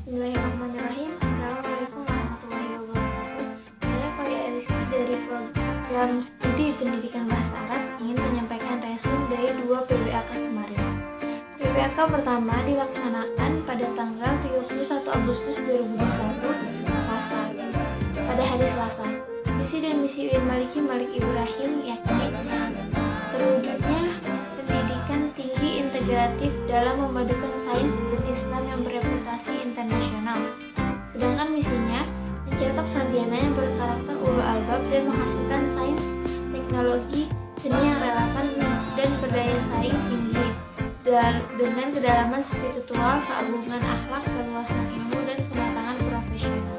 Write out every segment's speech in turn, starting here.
Bismillahirrahmanirrahim. Assalamualaikum warahmatullahi wabarakatuh. Saya Falia Rizky dari program studi pendidikan bahasa Arab ingin menyampaikan resume dari 2 PBAK kemarin. PBAK pertama dilaksanakan pada tanggal 31 Agustus 2021 Selasa, pada hari Selasa. Visi dan misi UIN Maliki Malik Ibrahim yakni terwujudnya pendidikan tinggi integratif dalam memadukan sains dan Islam yang bereputasi internasional. Sedangkan misinya mencetak sarjana yang berkarakter ulul albab dan menghasilkan sains, teknologi, seni yang relevan dan berdaya saing tinggi dengan kedalaman spiritual, keagungan akhlak, keluasan ilmu, dan kematangan profesional.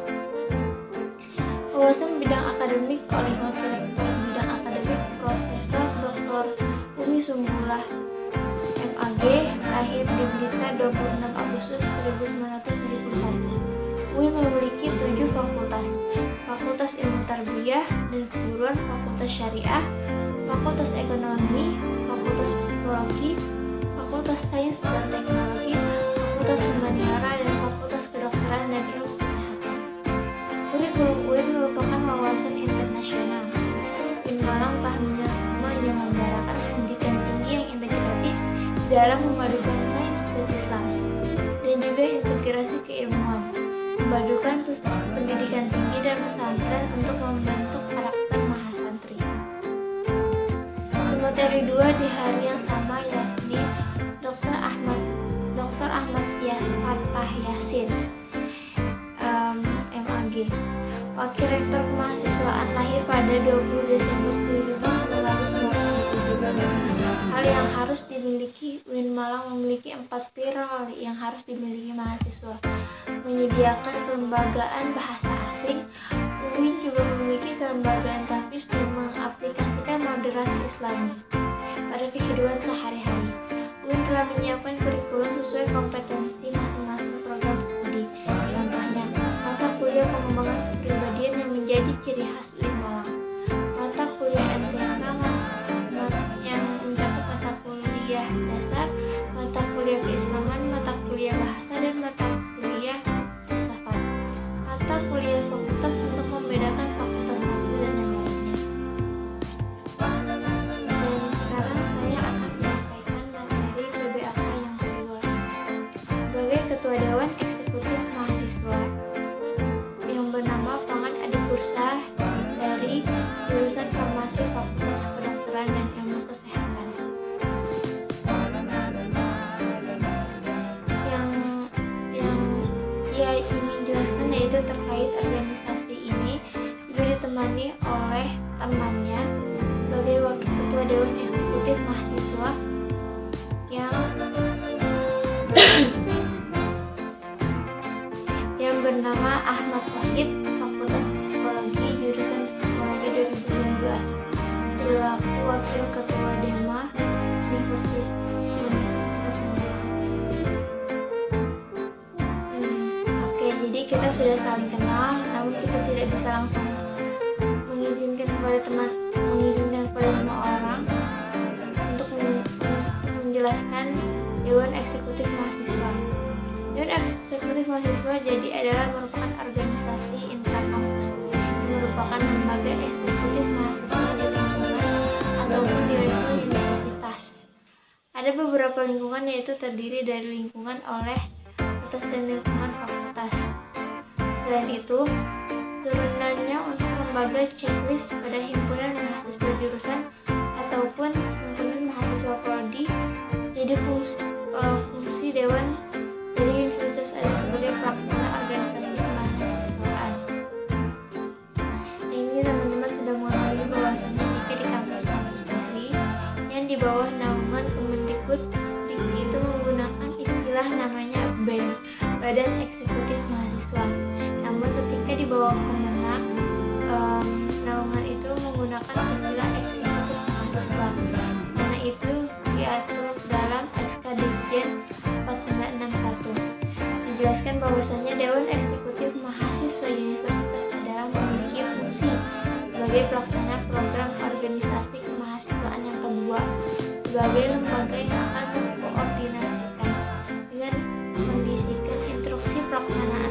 Wawasan bidang akademik oleh Direktur Bidang Akademik Profesor Dr. Umi Sumbulah MAG, lahir di Blitar 26 Agustus 1991. UIN memiliki 7 fakultas: Fakultas Ilmu Tarbiyah dan Keguruan, Fakultas Syariah, Fakultas Ekonomi, Fakultas Psikologi, Fakultas Sains dan Teknologi, Fakultas Humaniora, dan Fakultas Kedokteran dan Ilmu Kesehatan. Kurikulum UIN merupakan wawasan internasional. UIN Malang telah menyelenggarakan pendidikan tinggi yang integratif dalam memadukan sains dan Islam, dan juga integrasi keilmuan, memadukan pendidikan tinggi dan pesantren untuk membentuk karakter mahasantri. Materi 2 di hari yang sama yakni Dr. Ahmad Fatah Yasin, MAG, Wakil Rektor Kemahasiswaan, lahir pada 20 Desember 1997. Hal yang harus dimiliki UIN Malang memiliki 4 pilar yang harus dimiliki mahasiswa: menyediakan kelembagaan bahasa asing. UIN juga memiliki kelembagaan tahfiz dan mengaplikasikan moderasi Islami pada kehidupan sehari-hari. UIN telah menyiapkan kurikulum sesuai kompetensi masing-masing program studi. Contohnya, mata kuliah pengembangan kepribadian yang menjadi ciri khas UIN Malang, mata kuliah MTK yang mencakup mata kuliah dasar, mata kuliah keislaman, mata kuliah bahasa, dan mata kuliah filsafat. Mata kuliah fakultas untuk membedakan fakultas satu dan yang lainnya. Dan sekarang saya akan menyampaikan materi PBAK yang kedua. Sebagai Ketua Dewan Eksekutif Mahasiswa yang bernama Pangan Adi Bursa dari jurusan Farmasi Fakultas Kedokteran dan Ilmu Kesehatan. Yang ingin jelaskan yaitu terkait organisasi ini juga ditemani oleh temannya sebagai Wakil Ketua Dewan Eksekutif Mahasiswa yang bernama Ahmad Wahid, Fakultas Psikologi, jurusan Psikologi 2019, selaku Wakil Ketua Dema Universitas Oke, jadi kita sudah saling kenal, namun kita tidak bisa langsung mengizinkan kepada semua orang untuk menjelaskan Dewan Eksekutif Mahasiswa. Dewan Eksekutif Mahasiswa jadi adalah merupakan organisasi intrakampus yang merupakan lembaga eksekutif mahasiswa di lingkungan ataupun direksi universitas. Ada beberapa lingkungan, yaitu terdiri dari lingkungan oleh fakultas dan lingkungan fakultas. Selain itu, turunannya untuk lembaga checklist pada himpunan mahasiswa jurusan ataupun himpunan mahasiswa prodi. Jadi fungsi dewan dari universitas ada sebagai pelaksana organisasi kemahasiswaan. Ini teman-teman sudah mengetahui bahwasannya jika di kampus-kampus negeri yang di bawah naungan Kemendikbud itu menggunakan istilah namanya BEM, Badan Eksekutif Mahasiswa. Namun ketika di bawah Kemenak, naungan itu menggunakan istilah eksekutif mahasiswa, karena itu diatur dalam SK Dirjen 4961. Dijelaskan bahwasannya Dewan Eksekutif Mahasiswa Universitas adalah memiliki fungsi sebagai pelaksana program organisasi kemahasiswaan yang kedua, sebagai lembaga yang akan mengkoordinasikan dengan mengisikan instruksi pelaksanaan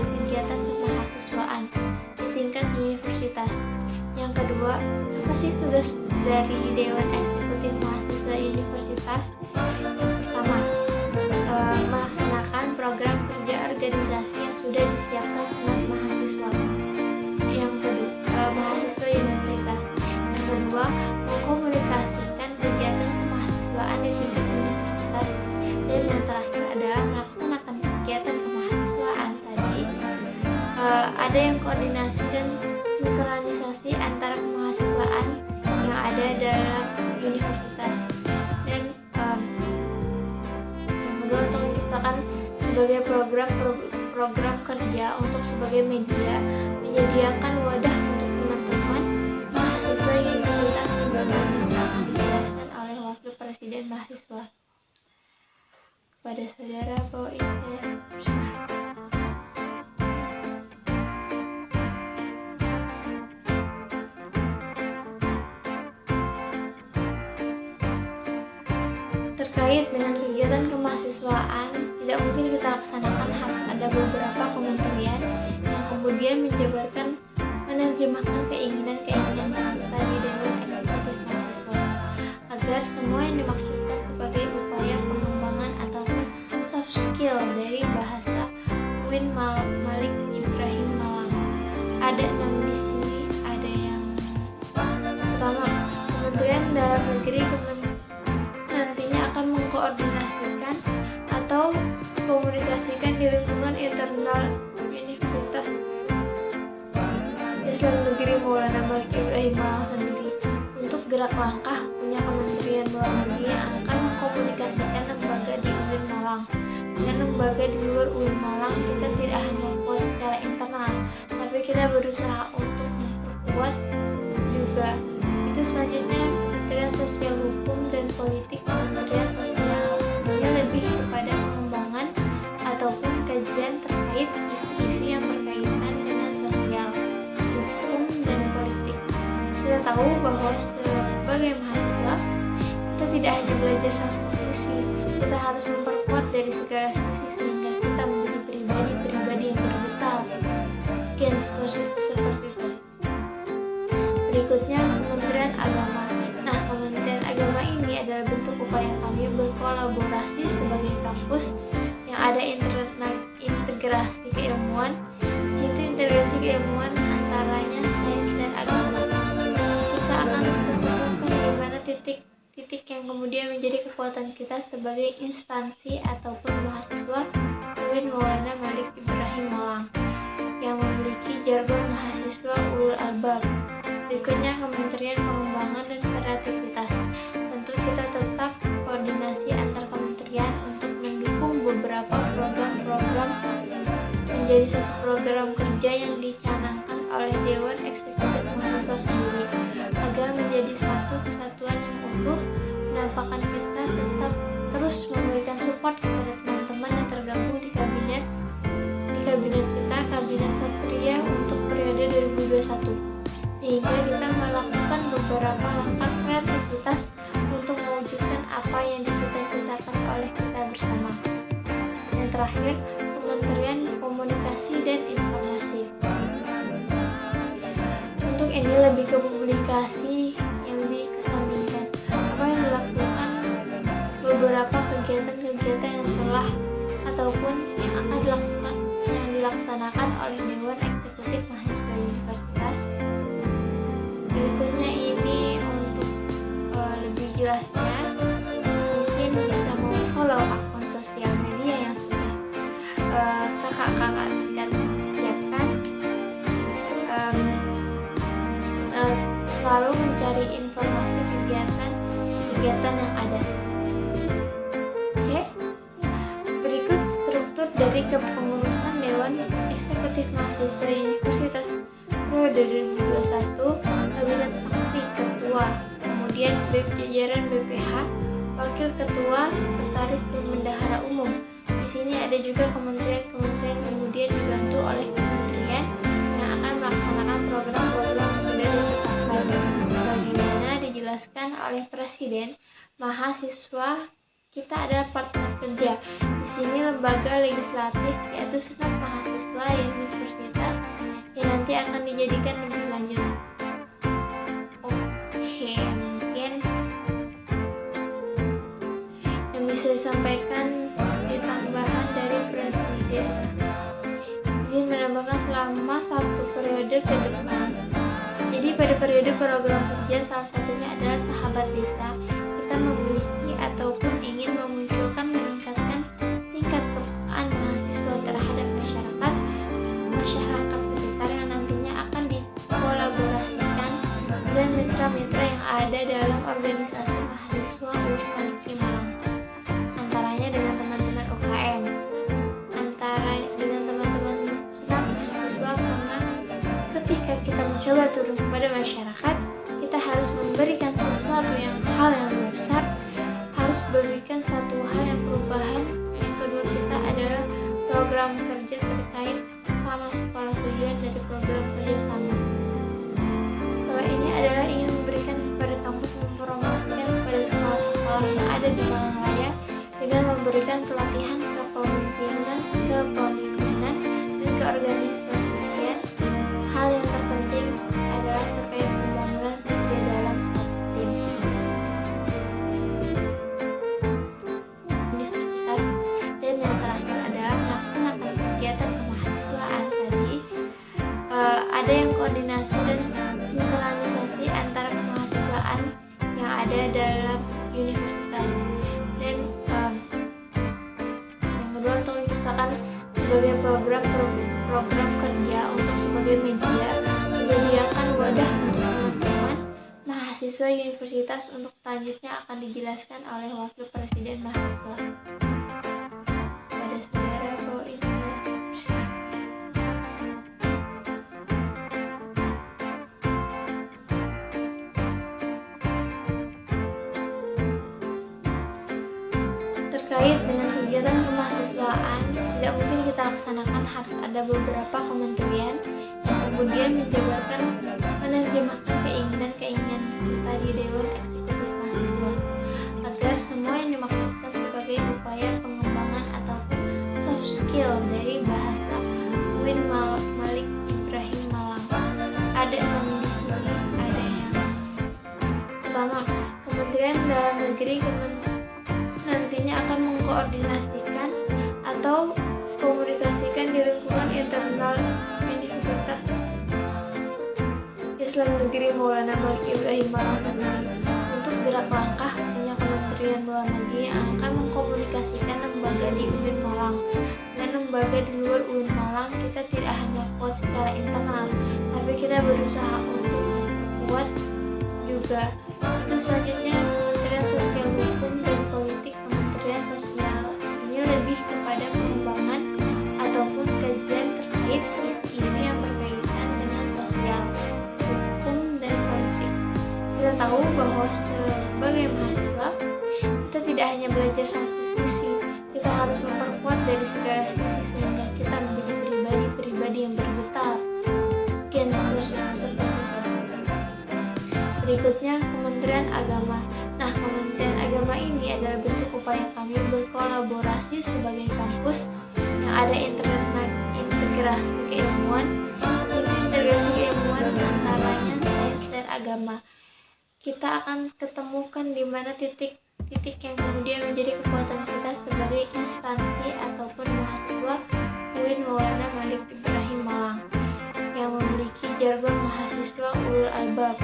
kedua, apa sih tugas dari Dewan Eksekutif Mahasiswa Universitas? Pertama, melaksanakan program kerja organisasi yang sudah disiapkan Senat Mahasiswa. Yang kedua, mahasiswa universitas. Yang kedua, mengkomunikasikan kegiatan kemahasiswaan di tingkat universitas. Dan yang terakhir adalah melaksanakan kegiatan kemahasiswaan tadi. Ada yang koordinasi dan sinkronisasi antara kemahasiswaan yang ada dalam universitas. Dan yang kedua, untuk menciptakan sebagai program kerja untuk sebagai media, menyediakan wadah untuk teman-teman mahasiswa universitas sebagaimana akan dijelaskan oleh Wakil Presiden Mahasiswa. Kepada saudara bahwa ini saya persilahkan. Terkait dengan kegiatan kemahasiswaan, tidak mungkin kita laksanakan, harus ada beberapa kementerian yang kemudian menjabarkan menerjemahkan keinginan-keinginan kita di Dewan Eksekutif Mahasiswa agar semua yang dimaksudkan sebagai upaya pengembangan ataupun soft skill dari bahasa Win Malik Ibrahim Malang. Ada 6 di sini, ada yang pertama, Kementerian Dalam Negeri nantinya akan mengkoordinasikan atau komunikasikan di lingkungan internal Universitas Islam Negeri Maulana Malik Ibrahim Malang sendiri. Untuk gerak langkah, punya Kementerian Luar Negeri yang akan mengkomunikasikan lembaga di UIN Malang. Dengan lembaga di luar UIN Malang, kita tidak hanya kuat secara internal, tapi kita berusaha untuk memperkuat juga. Itu selanjutnya Kementerian Sosial Hukum dan Politik. Kementerian Sosial hanya lebih kepada pengembangan ataupun kajian terkait isu-isu yang berkaitan dengan sosial, hukum, dan politik. Kita tahu bahwa sebagai mahasiswa, kita tidak hanya belajar satu sisi, kita harus memperkuat dari segala sisi sehingga kita menjadi pribadi-pribadi yang berbekal. Sekian seperti itu. Berikutnya, Kementerian Agama. Nah, Kementerian Agama ini adalah bentuk upaya kami berkolaborasi sebagai kampus yang ada integrasi keilmuan, yaitu integrasi keilmuan antaranya sains dan agama. Kita akan menentukan bagaimana titik yang kemudian menjadi kekuatan kita sebagai instansi ataupun mahasiswa UIN Maulana Malik Ibrahim Malang yang memiliki jargon mahasiswa ulul albab. Berikutnya, Kementerian Pengembangan dan Kreativitas. Tentu kita tetap koordinasi antar kementerian untuk mendukung beberapa program-program menjadi satu program kerja yang dicanangkan oleh Dewan Eksekutif Mahasiswa sendiri agar menjadi satu kesatuan yang utuh. Menampakkan kita tetap terus memberikan support kepada teman-teman yang tergabung di kabinet kita, Kabinet Satria untuk periode 2021, sehingga kita melakukan beberapa langkah kreativitas untuk mewujudkan apa yang dicita-citakan oleh kita bersama. Yang terakhir, Kementerian Komunikasi dan Informasi. Untuk ini lebih ke publikasi yang dikesampingkan. Apa yang dilakukan, beberapa kegiatan-kegiatan yang telah ataupun yang akan dilaksanakan oleh Dewan Eksekutif Mahasiswa Universitas. Berikutnya ini untuk lebih jelasnya, mungkin bisa follow akun sosial media yang sudah kakak-kakak siapkan. Selalu mencari informasi kegiatan yang ada. Oke. Berikut struktur dari kepengurusan Dewan Eksekutif Mahasiswa Universitas periode 2021. Kabinet Aktif Ketua, kemudian jajaran BPH, Wakil Ketua, Sekretaris dan Bendahara Umum. Di sini ada juga kementerian-kementerian kemudian dibantu oleh kementerian yang akan melaksanakan program-program yang sudah ditetapkan. Bagaimana dijelaskan oleh Presiden, mahasiswa kita adalah partner kerja. Di sini lembaga legislatif yaitu Senat Mahasiswa Universitas yang nanti akan dijadikan lebih lanjut. periode ke depan. Jadi pada periode program kerja salah satunya adalah Sahabat Desa, kita memiliki ataupun ingin memunculkan meningkatkan tingkat kepekaan mahasiswa terhadap masyarakat sekitar yang nantinya akan dikolaborasikan dan mitra-mitra yang ada dalam organisasi mahasiswa UIN Maliki Malang, antaranya dengan teman-teman UKM, dengan teman-teman senam mahasiswa, karena ketika kita mencoba turun kepada masyarakat, kita harus memberikan sesuatu hal yang besar, harus berikan satu hal yang perubahan. Yang kedua, kita adalah program kerja terkait sama sekolah, tujuan dari program kerja sama. Setelah ini adalah ingin memberikan kepada kampus, mempromosikan kepada sekolah-sekolah yang ada di Malang Raya dengan memberikan pelatihan kepemimpinan dan keorganisasian. Hal yang terpenting adalah terkait pembangunan kerja dalam satu tim. Universitas, dan yang terakhir adalah melaksanakan kegiatan kemahasiswaan. Tadi ada yang koordinasi dan sinkronisasi antara kemahasiswaan yang ada dalam universitas, dan yang kedua untuk menciptakan sebagai program kerja untuk sebagai media, menyediakan wadah untuk teman-teman mahasiswa universitas. Untuk selanjutnya akan dijelaskan oleh Wakil Presiden Mahasiswa. Pada saudara bahwa ini adalah persiapan. Terkait dengan kegiatan kemahasiswaan, tidak mungkin kita laksanakan, harus ada beberapa kementerian yang kemudian menjabarkan, menerjemahkan keinginan-keinginan kita di Dewan Eksekutif Mahasiswa, agar semua yang dimaksudkan sebagai upaya pengembangan ataupun soft skill dari bahasa UIN Malik Ibrahim Malang. Ada 6 di sini. Ada yang pertama, Kementerian Dalam Negeri nantinya akan mengkoordinasikan atau komunikasikan di lingkungan internal Universitas Islam Negeri Maulana Malik Ibrahim Malang sendiri. Untuk gerak langkah, punya Kementerian Luar Negeri yang akan mengkomunikasikan lembaga di UIN Malang. Dan lembaga di luar UIN Malang, kita tidak hanya kuat secara internal, tapi kita berusaha untuk memperkuat juga. Itu selanjutnya Kementerian Sosial Hukum dan Politik. Kementerian Sosial ini lebih kepada pengembangan ataupun kajian terkait isu yang berkaitan dengan sosial, hukum, dan politik. Kita tahu bahwa sebagai mahasiswa, kita tidak hanya belajar satu sisi, kita harus memperkuat dari segala sisi sehingga kita menjadi pribadi yang bergetar. Sekian seperti itu. Berikutnya Kementerian Agama. Nah, Kementerian Agama ini adalah bentuk upaya kami berkolaborasi sebagai kampus yang ada integrasi keilmuan antaranya sains dan agama. Kita akan ketemukan di mana titik yang kemudian menjadi kekuatan kita sebagai instansi ataupun mahasiswa UIN Maulana Malik Ibrahim Malang yang memiliki jargon mahasiswa ulul albab.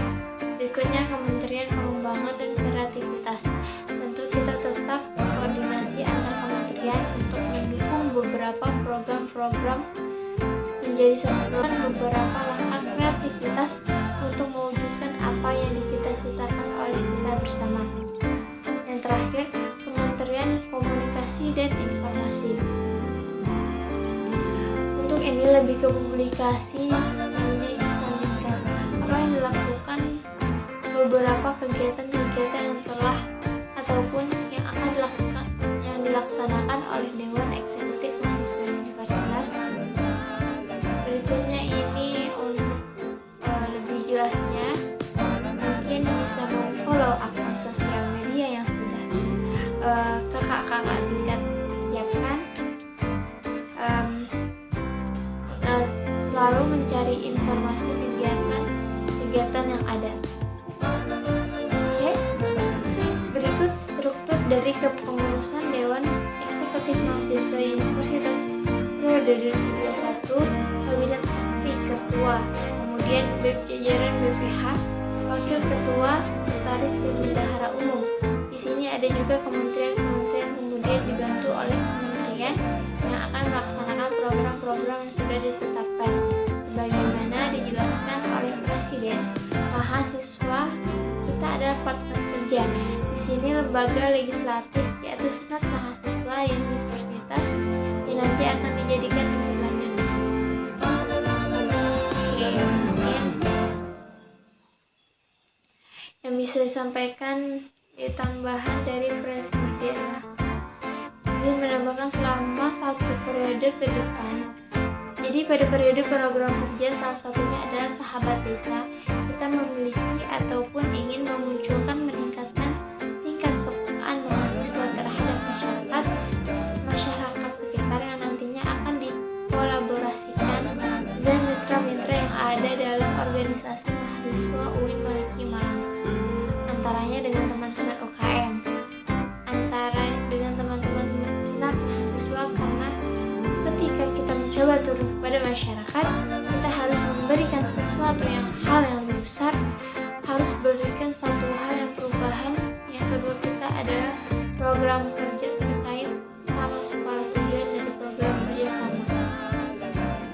Berikutnya Kementerian Pengembangan dan Kreativitas. Tentu kita tetap koordinasi antar kementerian untuk mendukung beberapa program-program menjadi satuan beberapa langkah kreativitas untuk mewujudkan apa yang dicita-citakan oleh kita bersama. Yang terakhir, Kementerian Komunikasi dan Informasi. Untuk ini lebih ke publikasi yang disandingkan apa yang dilakukan, beberapa kegiatan-kegiatan yang telah ataupun yang akan dilaksanakan oleh Dewan Eksekutif Mahasiswa Universitas. Berikutnya ini untuk lebih jelasnya, mungkin bisa follow akun sosial media yang sudah kakak-kakak tingkat siapkan. Selalu mencari informasi kegiatan yang ada. Oke. Berikut struktur dari kepengurusan Dewan Eksekutif Mahasiswa Universitas periode 2021. Kabinet Sakti Ketua kemudian jajaran BPH, Wakil Ketua, Sekretaris dan Bendahara Umum. Di sini ada juga kementerian-kementerian, kemudian dibantu oleh kementerian yang akan melaksanakan program-program yang sudah ditetapkan sebagaimana dijelaskan oleh Presiden. Mahasiswa kita adalah partner kerja. Di sini lembaga legislatif yaitu Senat Mahasiswa Universitas yang nanti akan dijadikan rujukannya. Kemudian yang bisa disampaikan di tambahan dari Presiden. Ingin menambahkan selama 1 periode ke depan. Jadi pada periode program kerja salah satunya adalah Sahabat Desa, kita memiliki ataupun ingin memunculkan meningkatkan tingkat kepekaan mahasiswa terhadap masyarakat sekitar yang nantinya akan dikolaborasikan dengan mitra-mitra yang ada dalam organisasi mahasiswa UIN Maliki Malang, antaranya dengan teman-teman UKM, dengan teman-teman senat mahasiswa, karena ketika kita mencoba turun kepada masyarakat, kita harus memberikan sesuatu hal yang lebih besar, harus berikan satu hal yang perubahan. Yang kedua, kita adalah program kerja terkait sama sekolah tujuan dari program kerja sama.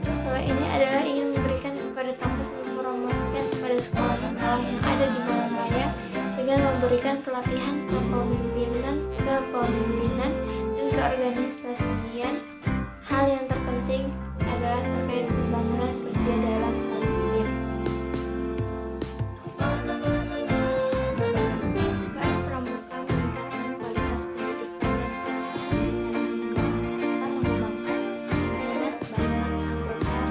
Kalau ini adalah ingin memberikan kepada kampus, mempromosikan kepada sekolah-sekolah yang ada di Malang Raya dengan memberikan pelatihan kepemimpinan dan keorganisasian. Hal yang terpenting adalah terkait pembangunan kerja dalam satu tim. Pramuka meningkatkan kualitas pendidikan dan mengembangkan minat bakat anggota.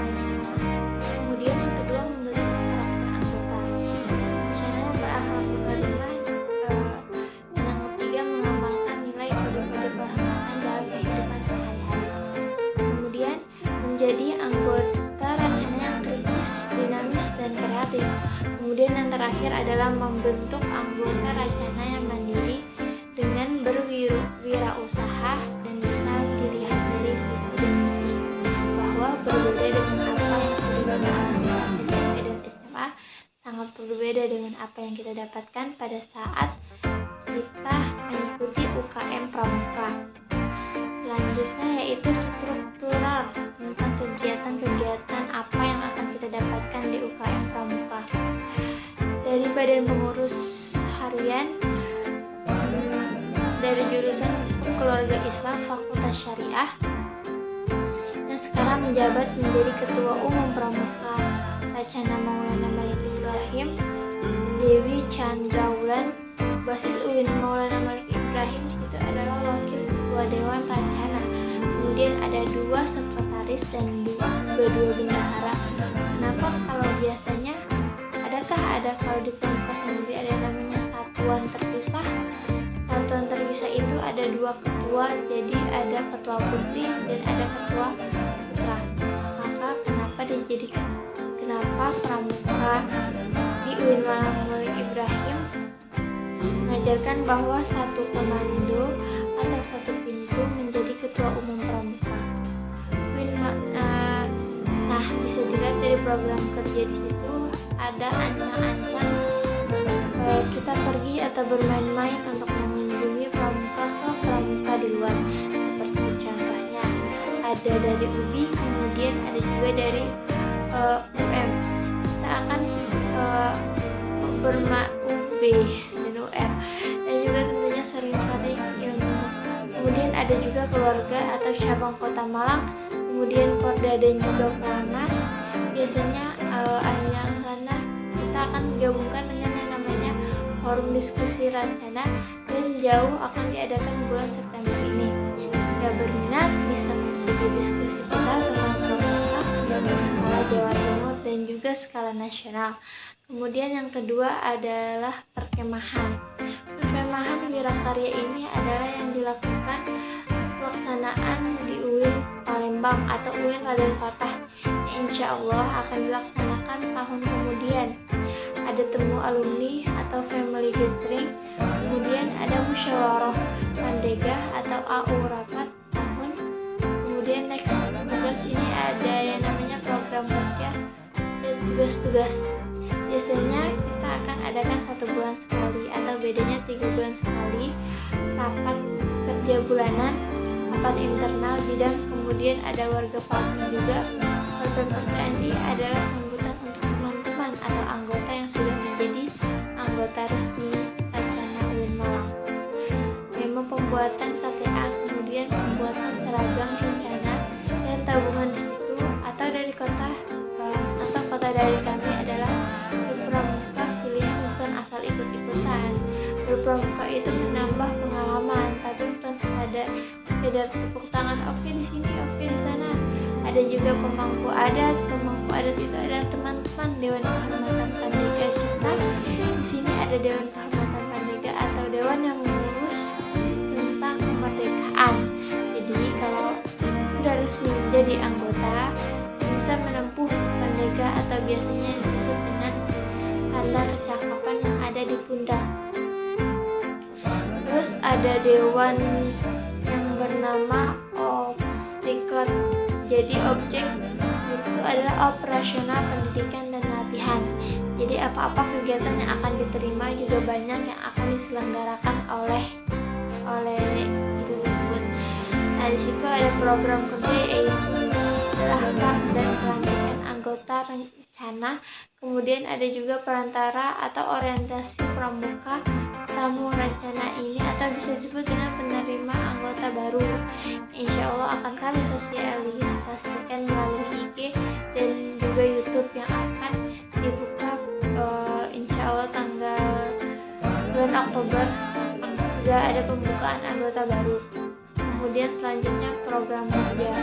Kemudian yang kedua, membentuk karakter anggota. Cara berakhlak berkarimah. Yang ketiga, mengamalkan nilai kode-kode kehormatan dalam kehidupan sehari-hari. Kemudian menjadi anggota rencana yang kritis, dinamis, dan kreatif. Kemudian yang terakhir adalah membentuk anggota rencana yang mandiri dengan berwirausaha dan bisa dilihat dari visi dan misi, bahwa berbeda dengan apa yang sudah dialami di SMP dan SMA, sangat berbeda dengan apa yang kita dapatkan pada saat kita mengikuti UKM Pramuka. Selanjutnya yaitu struktural tentang kegiatan-kegiatan apa yang akan kita dapatkan di UKM Pramuka. Dari Badan Pengurus Harian dari jurusan Hukum Keluarga Islam Fakultas Syariah yang sekarang menjabat menjadi Ketua Umum Pramuka, Racana Maulana Malik Ibrahim, Dewi Chandrawulan, basis UIN Maulana Malik Ibrahim itu adalah Wakil Ketua Dewan Rencana. Kemudian ada 2 sekretaris dan 2 bendahara. Kenapa? Kalau biasanya ada kalau di Pramuka sendiri ada namanya satuan terpisah. Satuan terpisah itu ada 2 ketua, jadi ada ketua putri dan ada ketua putra. Maka kenapa Pramuka di UIN Maulana Malik Ibrahim mengajarkan bahwa satu komando atau satu pintu menjadi ketua umum Pramuka. Nah, bisa dilihat dari program kerja di situ ada ancang-ancang kita pergi atau bermain-main untuk mengunjungi pramuka ke pramuka di luar. Seperti contohnya ada dari UBI, kemudian ada juga dari UM. Kita akan UB dan UR, dan juga tentunya sering-sering ilmu. Kemudian ada juga keluarga atau cabang Kota Malang, kemudian Porda dan juga Polmas. Biasanya yang sana kita akan digabungkan dengan yang namanya forum diskusi rencana, dan jauh akan diadakan bulan September ini. Jika berminat bisa mengikuti diskusi kita tentang pramuka dari skala Jawa Timur dan juga skala nasional. Kemudian yang kedua adalah perkemahan. Perkemahan Wirakarya ini adalah yang dilakukan pelaksanaan di UIN Palembang atau UIN Raden Patah. Insya Allah akan dilaksanakan tahun kemudian. Ada temu alumni atau family gathering, kemudian ada musyawarah pandega atau AU rapat tahun. Kemudian next tugas ini ada yang namanya program kerja dan tugas-tugas. persiapan internal bidang, kemudian ada warga PAMI juga. Program PKNI adalah sambutan untuk teman-teman atau anggota yang sudah menjadi anggota resmi Rancana UIN Malang. Memang pembuatan KTA, kemudian pembuatan seragam rencana dan tabungan di situ atau dari kota dari kami adalah berpramuka pilihan, bukan asal ikut-ikutan. Berpramuka itu menambah pengalaman, tapi bukan sekedar tepuk tangan, oke di sini, oke di sana. Ada juga pemangku adat itu adalah teman-teman Dewan Kehormatan Pandega kita. Di sini ada Dewan Kehormatan Pandega atau dewan yang mengurus tentang kemerdekaan. Jadi kalau sudah resmi menjadi anggota, bisa menempuh Pandega atau biasanya disebut dengan tanda percakapan yang ada di pundak. Terus ada dewan yang bernama Obstikler. Jadi objek itu adalah operasional pendidikan dan latihan. Jadi apa-apa kegiatan yang akan diterima juga banyak yang akan diselenggarakan oleh itu tersebut. Nah, di situ ada program kerja yaitu hak dan kelanjutan anggota rencana. Kemudian ada juga perantara atau orientasi pramuka tamu rencana ini, atau bisa disebut dengan penerima anggota baru. Insya Allah akan kami sosialisasikan melalui IG dan juga YouTube yang akan dibuka insya Allah tanggal bulan Oktober. Sudah ada pembukaan anggota baru. Kemudian selanjutnya program kerja.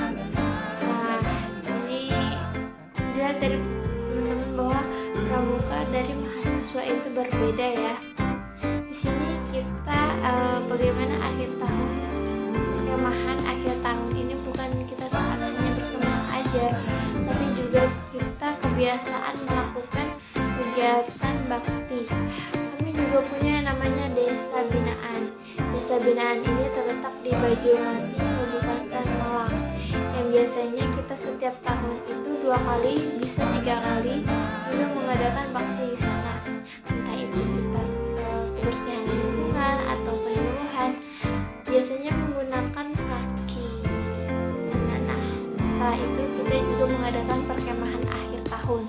Nah, ini dilihat dari teman-teman bahwa pramuka dari mahasiswa itu berbeda ya. Di sini kita bagaimana akhir tahun, perkemahan akhir tahun ini bukan kita saat hanya berkemah aja, tapi juga kita kebiasaan melakukan kegiatan bakti. Kami juga punya namanya Desa Binaan. Desa Binaan ini terletak di Bajulmati, Kabupaten Malang, yang biasanya kita setiap tahun itu 2 kali, bisa 3 kali juga mengadakan bakti di sana. Entah itu kita kebersihan lingkungan atau penyuluhan, biasanya menggunakan kaki. Nah, setelah itu kita juga mengadakan perkemahan akhir tahun.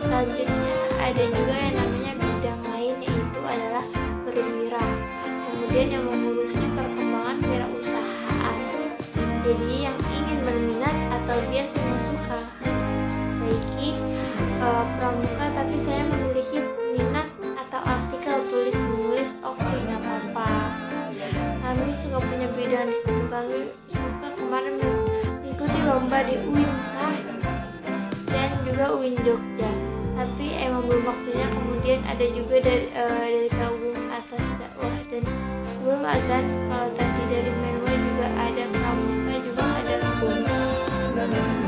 Selanjutnya ada juga yang namanya bidang lain, yaitu adalah perwira. Kemudian yang mengurusi perkembangan wirausahaan. Jadi yang ingin berminat atau biasanya suka baiki pramuka, tapi saya memiliki minat atau artikel tulis menulis, oke, nggak apa-apa. Kami suka punya bidang di situ. Kami suka kemarin mengikuti lomba di UINSA dan juga UIN Jogja, tapi emang belum waktunya. Kemudian ada juga dari kaum atas dakwah, dan sebelum azan kalau tadi dari Menwa juga ada pramuka, juga ada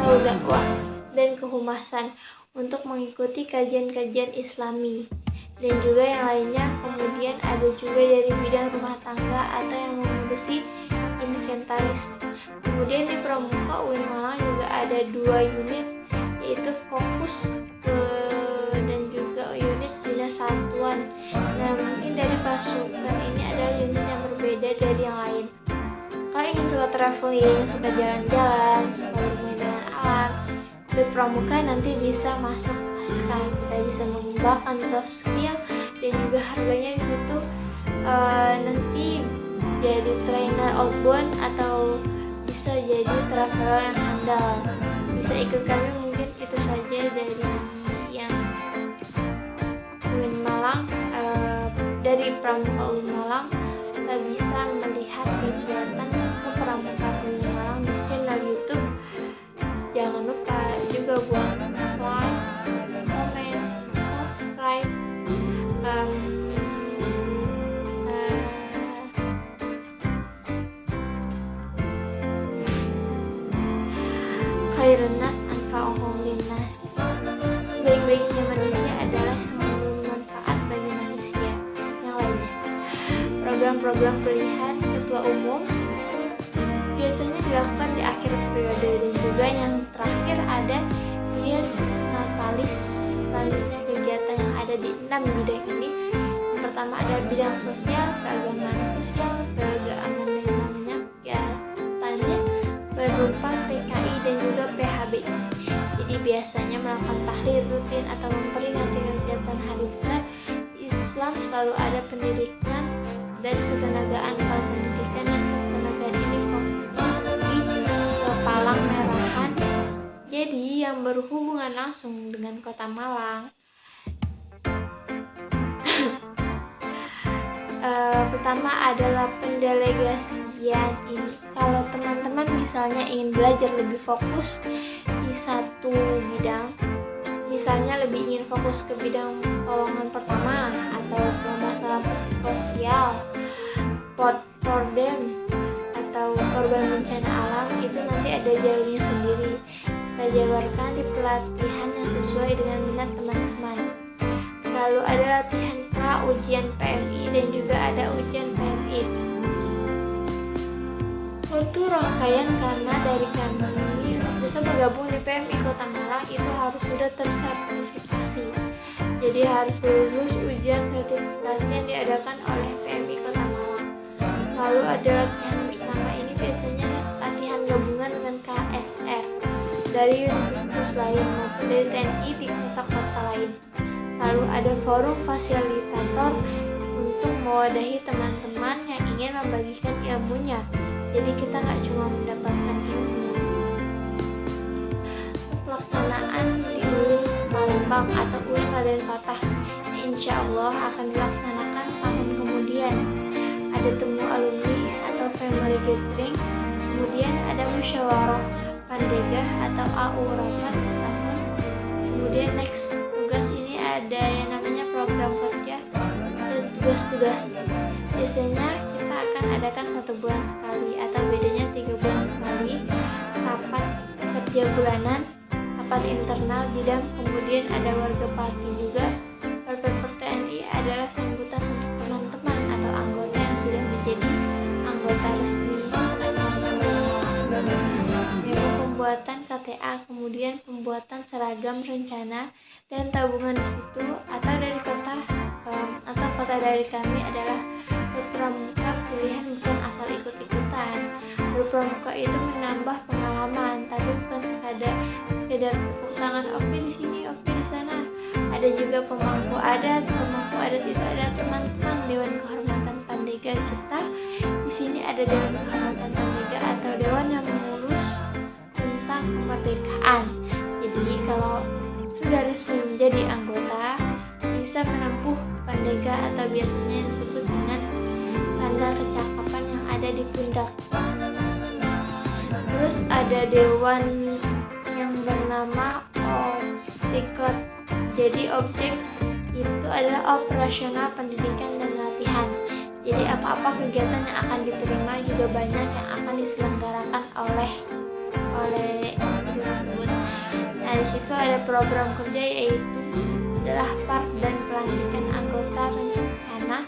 tahu dakwah dan kehumasan untuk mengikuti kajian-kajian Islami dan juga yang lainnya. Kemudian ada juga dari bidang rumah tangga atau yang mengurusi inventaris. Kemudian di pramuka UIN Malang juga ada 2 unit, yaitu fokus dan juga unit bina satuan. Nah, mungkin dari pasukan ini adalah unit yang berbeda dari yang lain. Kalau ingin suka traveling, suka jalan-jalan, suka bermain dengan alam, di pramuka nanti bisa masuk pasukan. Kita bisa mengembangkan soft skill dan juga harganya di situ nanti jadi trainer outbound atau bisa jadi traveler yang handal. Bisa ikut kami. Mungkin itu saja dari yang UIN Malang, dari pramuka UIN Malang. Kita bisa melihat kegiatan pramuka UIN Malang di channel YouTube. Jangan lupa juga buat like, comment, subscribe. Khairun nas anfa'uhum linnas. Baik-baiknya manusia adalah yang memberi manfaat bagi manusia yang lainnya. Program-program pilihan ketua umum biasanya dilakukan di akhir periode, dan juga yang terakhir ada Dies Natalis. Selanjutnya kegiatan yang ada di 6 bidang ini. Yang pertama ada bidang sosial, keagamaan sosial, keagamaan dan namanya kegiatannya biasanya melakukan tahlil rutin atau memperingati kegiatan hari besar Islam, selalu ada pendidikan dan ketenagaan. Kalau pendidikan dan ketenagaan ini fokusnya di Palang Merahan, jadi yang berhubungan langsung dengan Kota Malang. Pertama adalah pendelegasian ini. Kalau teman-teman misalnya ingin belajar lebih fokus di satu bidang, misalnya lebih ingin fokus ke bidang pertolongan pertama atau ke masalah psikososial, sport for them, atau korban bencana alam, itu nanti ada jalurnya sendiri. Kita jabarkan di pelatihan yang sesuai dengan minat teman-teman. Lalu ada latihan pra ujian PMI dan juga ada ujian PMI. Untuk rangkaian, karena dari kami bisa bergabung di PMI Kota Malang itu harus sudah tersertifikasi. Jadi harus lulus ujian sertifikasi yang diadakan oleh PMI Kota Malang. Lalu ada latihan bersama, ini biasanya latihan gabungan dengan KSR dari universitas lain maupun dari TNI di kota-kota lain. Lalu ada forum fasilitator untuk mewadahi teman-teman yang ingin membagikan ilmunya. Jadi kita nggak cuma mendapatkan ilmu. Pelaksanaan di UIN Palembang atau UIN Raden Fatah, insya Allah akan dilaksanakan tahun kemudian. Ada temu alumni atau family gathering, kemudian ada musyawarah pandega atau AU rapat tahun. Kemudian next tugas ini ada yang namanya program kerja dan tugas-tugas. Biasanya kita akan adakan 1 bulan sekali atau bedanya 3 bulan sekali rapat kerja bulanan, rapat internal bidang, kemudian ada warga parti juga. Per TNI adalah sambutan untuk teman-teman atau anggota yang sudah menjadi anggota resmi memang pembuatan KTA, kemudian pembuatan seragam rencana dan tabungan di situ atau dari kami adalah berpramuka pilihan, bukan asal ikut-ikutan. Berpramuka itu menambah pengalaman, tapi bukan sekedar tepuk tangan, oke di sini, oke di sana. Ada juga pemangku adat itu ada teman-teman Dewan Kehormatan Pandega kita. Di sini ada Dewan Kehormatan Pandega atau dewan yang mengurus tentang kemerdekaan. Jadi kalau sudah resmi menjadi anggota, bisa menempuh Pandega atau biasanya yang disebut dengan tanda kecakapan yang ada di pundak. Terus ada dewan yang bernama Obstikot. Jadi objek itu adalah operasional pendidikan dan latihan. Jadi apa-apa kegiatan yang akan diterima juga banyak yang akan diselenggarakan oleh tersebut. Nah, di situ ada program kerja yaitu adalah part dan pelantikan anggota rencana.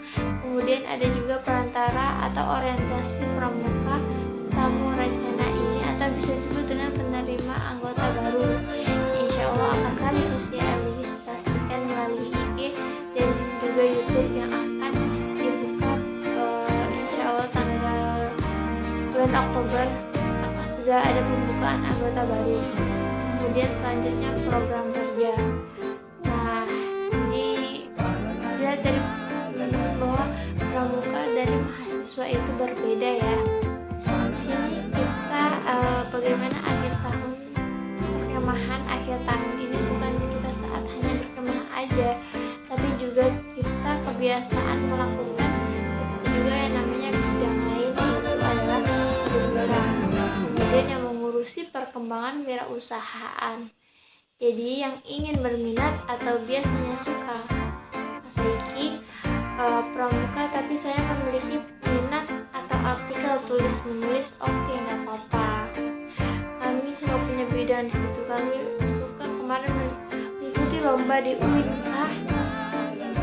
Kemudian ada juga perantara atau orientasi pramuka tamu rencana ini atau bisa disebut dengan penerima anggota baru. Insya Allah akan kami sosialisasikan melalui IG dan juga YouTube yang akan dibuka insya Allah tanggal bulan Oktober sudah ada pembukaan anggota baru. Kemudian selanjutnya program kerja. Nah, ini dilihat dari bahwa pramuka dari mahasiswa itu berbeda ya. Di sini kita bagaimana akhir tahun perkemahan akhir tahun ini bukan kita saat hanya berkemah aja, tapi juga kita kebiasaan melakukan juga yang namanya bidang lain, yaitu adalah bergerak. Kemudian yang mengurusi perkembangan wirausahaan. Jadi yang ingin berminat atau biasanya suka Saiki pramuka tapi saya memiliki minat atau artikel tulis menulis, oke, nggak apa-apa. Kami suka punya bidang di situ. Kami suka kemarin mengikuti lomba di UIN Sah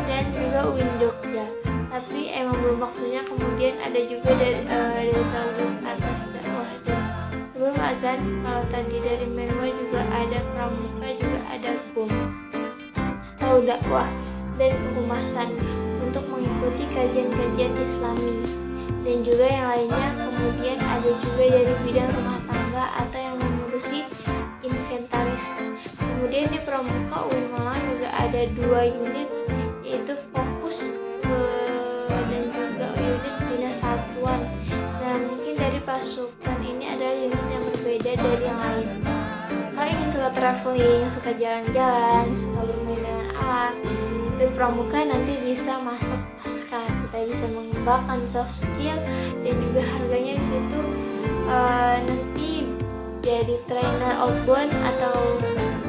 dan juga UIN Jogja. Tapi emang belum waktunya. Kemudian ada juga dari tahun atas dakwah dan sebelum azan. Kalau tadi dari Menwa juga ada pramuka, juga ada BOM atau dakwah dan kehumasan untuk mengikuti kajian-kajian Islami dan juga yang lainnya. Kemudian ada juga dari bidang rumah tangga atau yang mengurusi inventaris Kemudian di Pramuka UIN Malang juga ada 2 unit, yaitu fokus dan juga unit Dinas Satuan. Nah, mungkin dari pasukan ini adalah unit yang berbeda dari yang lain. Kalau ingin suka traveling, suka jalan-jalan, suka bermain dengan alat, di Pramuka nanti bisa masuk pasca. Kita bisa mengembangkan soft skill, dan juga harganya di situ nanti jadi trainer outbound atau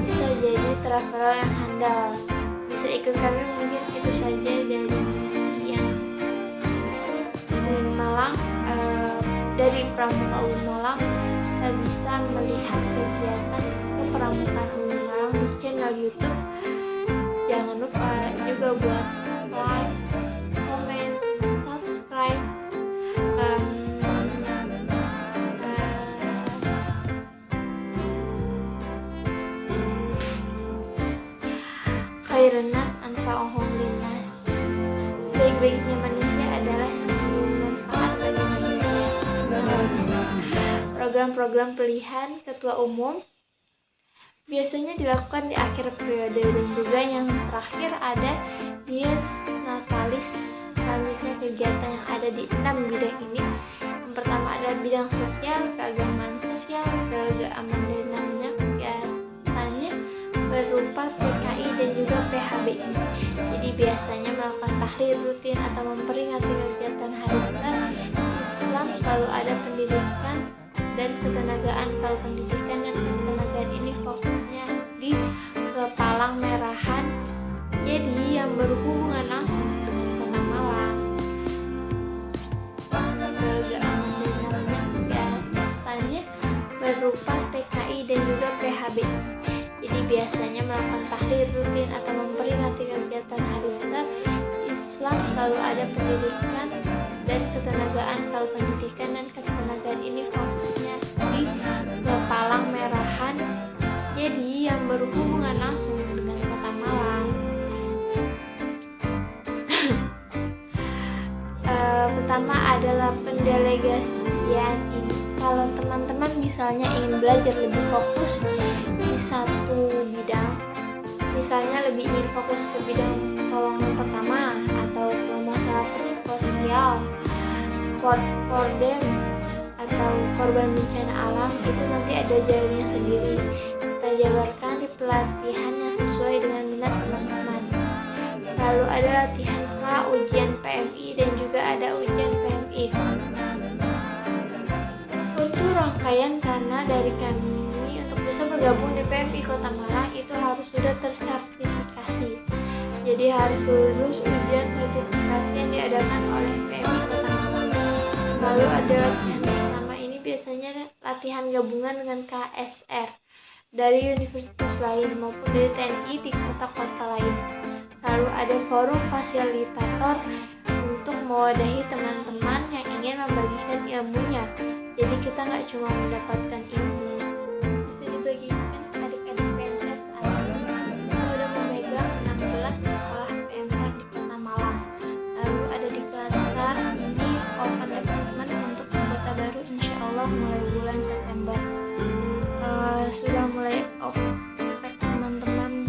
bisa jadi traveler yang handal. Bisa ikut kami, mungkin itu saja dari yang UIN Malang. Dari Pramuka UIN Malang kita bisa melihat kegiatan kepramukaan UIN Malang di channel YouTube. Jangan lupa juga buat like, comment, subscribe. Khairunas ansa ohong linas. Baik-baiknya manusia adalah yang bermanfaat bagi manusia. Program-program pilihan ketua umum biasanya dilakukan di akhir periode, dan juga yang terakhir ada dies natalis. Selanjutnya kegiatan yang ada di 6 bidang ini. Yang pertama adalah bidang sosial, keagamaan sosial, keagamaan kegiatannya berupa PKI dan juga PHBI. Jadi biasanya melakukan tahlil rutin atau memperingati kegiatan hari besar Islam. Selalu ada pendidikan dan ketenagaan. Kalau pendidikan dan ketenagaan ini fokusnya di Kepalang Merahan, jadi yang berhubungan langsung dengan Kota Malang. Kegiatannya berupa TKI dan juga PHBI. Jadi biasanya melakukan tahlil rutin atau memperingati kegiatan hari besar Islam. Selalu ada pendidikan dan ketenagaan. Kalau pendidikan dan ketenagaan ini fokusnya di Kepalang Merahan, jadi yang berhubungan langsung dengan Kota Malang. Pertama adalah pendelegasian ini. Kalau teman-teman misalnya ingin belajar lebih fokus di satu bidang, misalnya lebih ingin fokus ke bidang pertolongan pertama atau masalah psikosoial, Pordem atau korban bencana alam, itu nanti ada jalurnya sendiri. Kita jabarkan di pelatihan yang sesuai dengan minat teman-teman. Lalu ada latihan pra ujian PMI dan juga ada ujian PMI. Untuk rangkaian karena dari kami untuk bisa bergabung di PMI Kota Malang itu harus sudah tersertifikasi. Jadi harus lulus ujian sertifikasi yang diadakan oleh PMI Kota Malang. Lalu ada latihan bersama, ini biasanya latihan gabungan dengan KSR dari universitas lain maupun dari TNI di kota-kota lain. Lalu ada forum fasilitator untuk mewadahi teman-teman yang ingin membagikan ilmunya. Jadi kita nggak cuma mendapatkan ilmu, bisa dibagikan adik-adik PNS kita udah memegang 16 sekolah PNS di Kota Malang. Lalu ada di Klansar, ini open recruitment untuk anggota baru insya Allah mulai bulan September. Sudah mulai open teman-teman,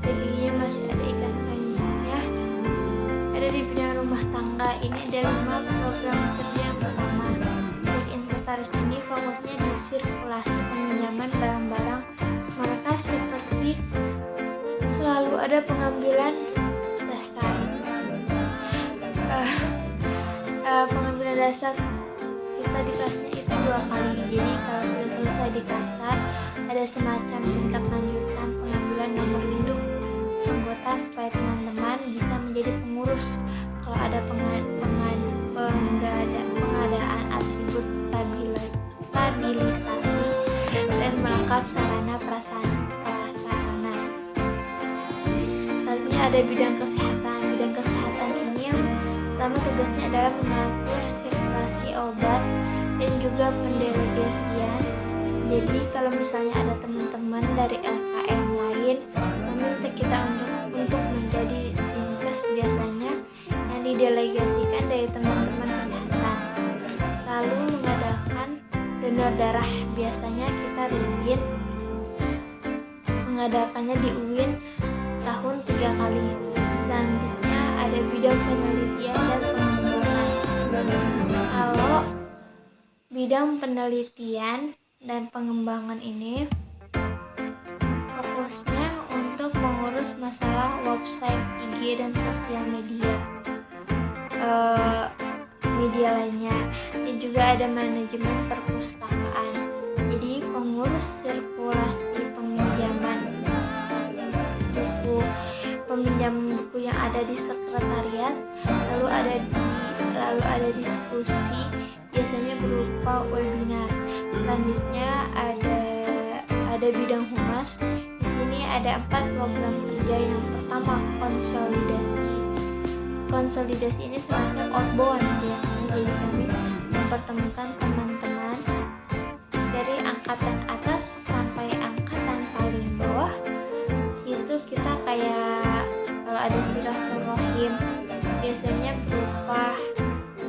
CV-nya masih ada ikatan-ikannya. Ada di bidang rumah tangga, ini ada 5 program kerja yang pertama. Inventaris ini fokusnya di sirkulasi peminjaman barang-barang mereka, seperti selalu ada pengambilan dasar. Pengambilan dasar kita di kelasnya itu 2 kali. Jadi kalau sudah selesai di kasar, ada semacam tingkat lanjutan pengambilan nomor induk anggota supaya teman-teman bisa menjadi pengurus. Kalau ada pengadaan atribut stabilisasi dan melengkap sarana prasarana. Selanjutnya ada bidang kesehatan. Bidang kesehatan ini yang pertama tugasnya adalah mengatur sirkulasi obat dan juga pendelegasian. Jadi kalau misalnya ada teman-teman dari LKM lain meminta kita untuk menjadi dinkes, biasanya yang didelegasikan dari teman-teman kesehatan. Lalu mengadakan donor darah, biasanya kita rutin mengadakan mengadakannya di UIN tahun 3 kali. Selanjutnya ada bidang penelitian dan pengembangan. Kalau bidang penelitian dan pengembangan ini fokusnya untuk mengurus masalah website, IG, dan sosial media lainnya. Dan juga ada manajemen perpustakaan, jadi pengurus sirkulasi peminjam buku yang ada di sekretariat. Lalu ada diskusi, biasanya berupa webinar. Selanjutnya ada bidang humas. Di sini ada 4 program kerja. Yang pertama, konsolidasi ini semacam outbound biasanya, jadi kami mempertemukan teman-teman dari angkatan atas sampai angkatan paling bawah. Situ kita kayak kalau ada silaturahim, biasanya berupa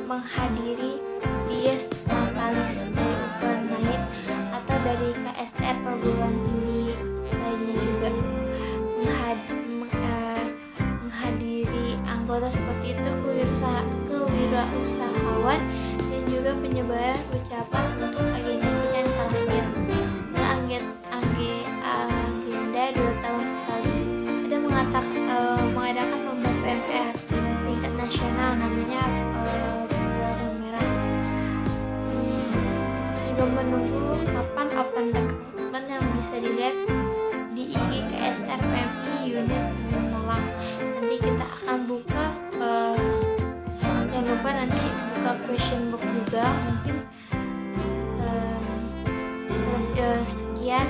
menghadiri dies natalis dari ukuran lain atau dari KSR perguruan tinggi lainnya, juga menghadiri anggota seperti itu, kewirausahawan, dan juga penyebaran ucapan untuk agenda kita yang terakhir. Agenda 2 tahun sekali ada mengadakan lomba PMR tingkat nasional, namanya Piala Merah. Juga menunggu kapan open recruitment yang bisa dilihat di IG KSR PMI unit Malang. Nanti kita akan buka, jangan lupa nanti buka question box juga. Mungkin sekian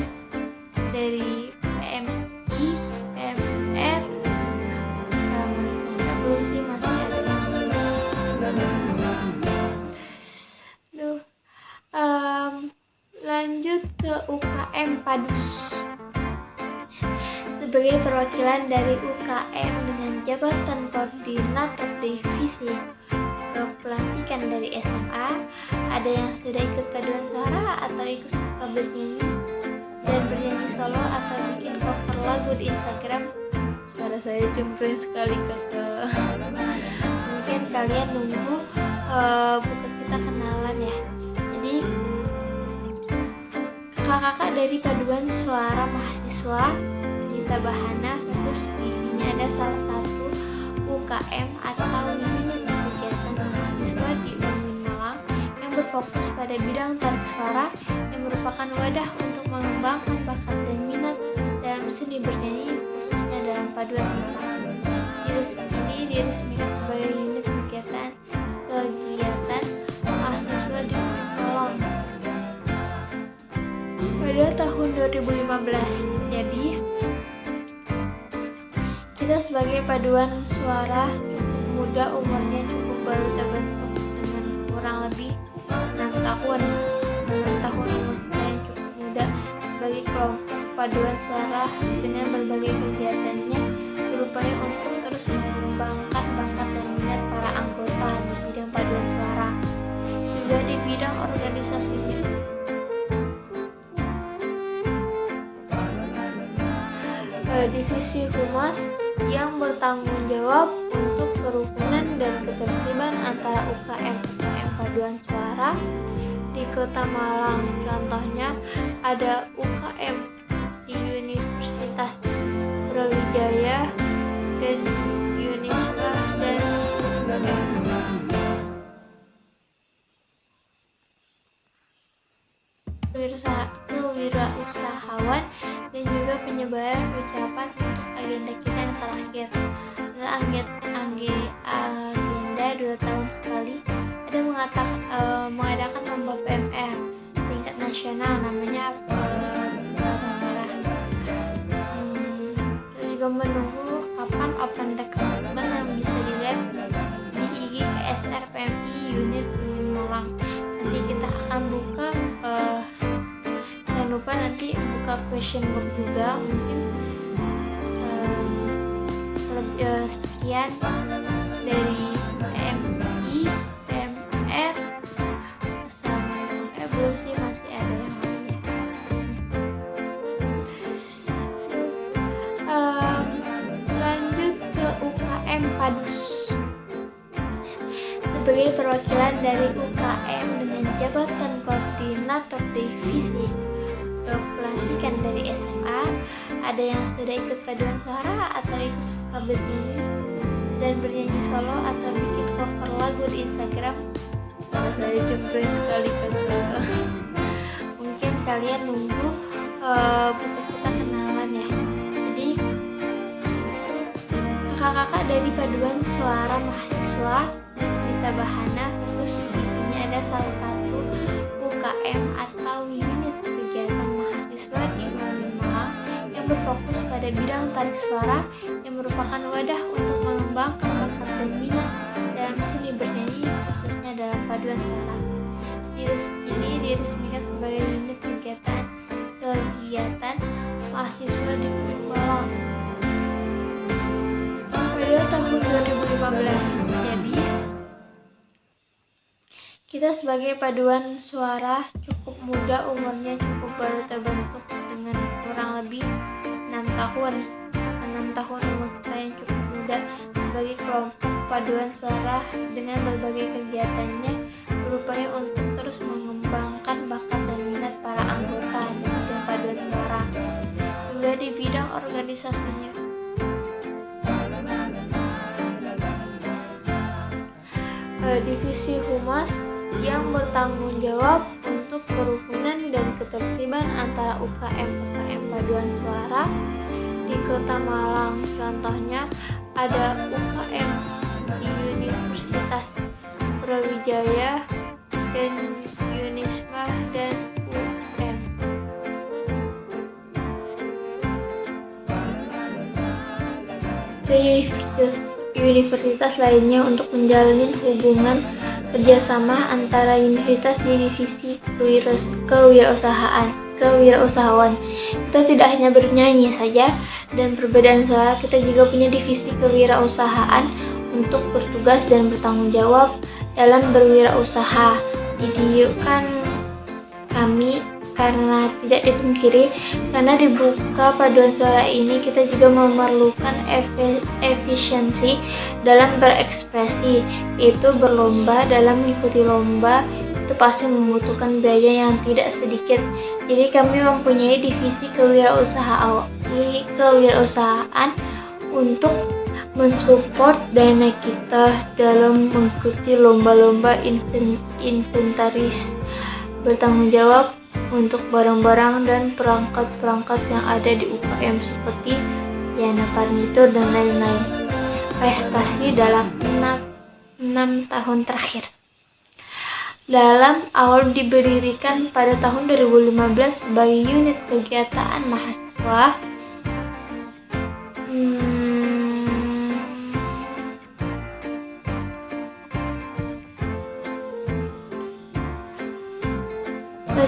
dari PMI, PMR. Belum sih, masih ada yang lanjut ke UKM Padus. Sebagai perwakilan dari UKM dengan jabatan koordinator divisi pelatihan dari SMA, ada yang sudah ikut paduan suara atau ikut suka bernyanyi dan bernyanyi solo atau bikin cover lagu di Instagram. Suara saya cempreng sekali, kakak. Mungkin kalian nunggu bukan kita kenalan ya. Jadi kakak-kakak dari paduan suara mahasiswa Gita Bahana, terus di sini ada salah satu UKM atau unit kegiatan mahasiswa di UIN Malang yang berfokus pada bidang tarik suara, yang merupakan wadah untuk mengembangkan bakat dan minat dalam seni bernyanyi, khususnya dalam paduan suara. Ini diresmikan sebagai unit kegiatan mahasiswa di UIN Malang pada tahun 2015. Jadi kita sebagai paduan suara cukup muda, umurnya cukup baru terbentuk dengan kurang lebih 6 tahun. 6 tahun umur kita yang cukup muda sebagai kelompok paduan suara dengan berbagai kegiatannya berupaya untuk terus mengembangkan bakat dan minat para anggota di bidang paduan suara, juga di bidang organisasi. Divisi Humas yang bertanggung jawab untuk kerukunan dan ketertiban antara UKM paduan suara di Kota Malang. Contohnya ada UKM di Universitas Brawijaya dan Uniswa dan kewirausahawan, dan juga penyebaran ucapan untuk agenda kita yang terakhir. Agenda 2 tahun sekali ada mengadakan lomba PMR tingkat nasional, namanya Piala Merah. Kita juga menunggu kapan open recruitment yang bisa dilihat di IG KSR PMI unit Malang. Nanti kita akan buka, jangan lupa nanti buka question box juga. Mungkin sekian dari PMI, PMR. Assalamualaikum. Belum sih, masih ada yang lain ya. UKM Padus. Sebagai perwakilan dari UKM dengan jabatan koordinator divisi populasikan dari SMA, ada yang sudah ikut paduan suara atau ikut suka bernyanyi dan bernyanyi solo atau bikin cover lagu di Instagram. Kalau saya cempreng sekali kan. Mungkin kalian nunggu buku-buku kenalan ya. Jadi kakak-kakak dari paduan suara mahasiswa Gita Bahana khusus ini ada salah satu UKM atau unit kegiatan mahasiswa di UNI Malang yang berfokus pada bidang tarik suara yang merupakan wadah untuk mengembangkan bakat dan minat dalam seni bernyanyi khususnya dalam paduan suara. Ini diresmikan sebagai unit kegiatan mahasiswa di UNI Malang pada tahun 2015. Jadi kita sebagai paduan suara cukup muda, umurnya cukup baru terbentuk dengan kurang lebih 6 tahun umur kita yang cukup muda sebagai kelompok paduan suara dengan berbagai kegiatannya berupaya untuk terus mengembangkan bakat dan minat para anggota di bidang paduan suara juga di bidang organisasinya. Divisi Humas yang bertanggung jawab untuk kerukunan dan ketertiban antara UKM paduan suara di Kota Malang. Contohnya ada UKM di Universitas Brawijaya dan Unisma dan UM. Dan universitas lainnya untuk menjalin hubungan kerjasama antara universitas di divisi kewirausahaan. Kita tidak hanya bernyanyi saja dan perbedaan suara, kita juga punya divisi kewirausahaan untuk bertugas dan bertanggung jawab dalam berwirausaha. Jadi kan kami karena tidak dipungkiri, karena dibuka paduan suara ini kita juga memerlukan efisiensi dalam berekspresi, yaitu berlomba. Dalam mengikuti lomba itu pasti membutuhkan biaya yang tidak sedikit. Jadi kami mempunyai divisi kewirausahaan untuk mensupport dana kita dalam mengikuti lomba-lomba inventaris, bertanggung jawab untuk barang-barang dan perangkat-perangkat yang ada di UKM seperti piano, furnitur dan lain-lain. Prestasi dalam 6 tahun terakhir. Dalam awal diberdirikan pada tahun 2015 sebagai unit kegiatan mahasiswa,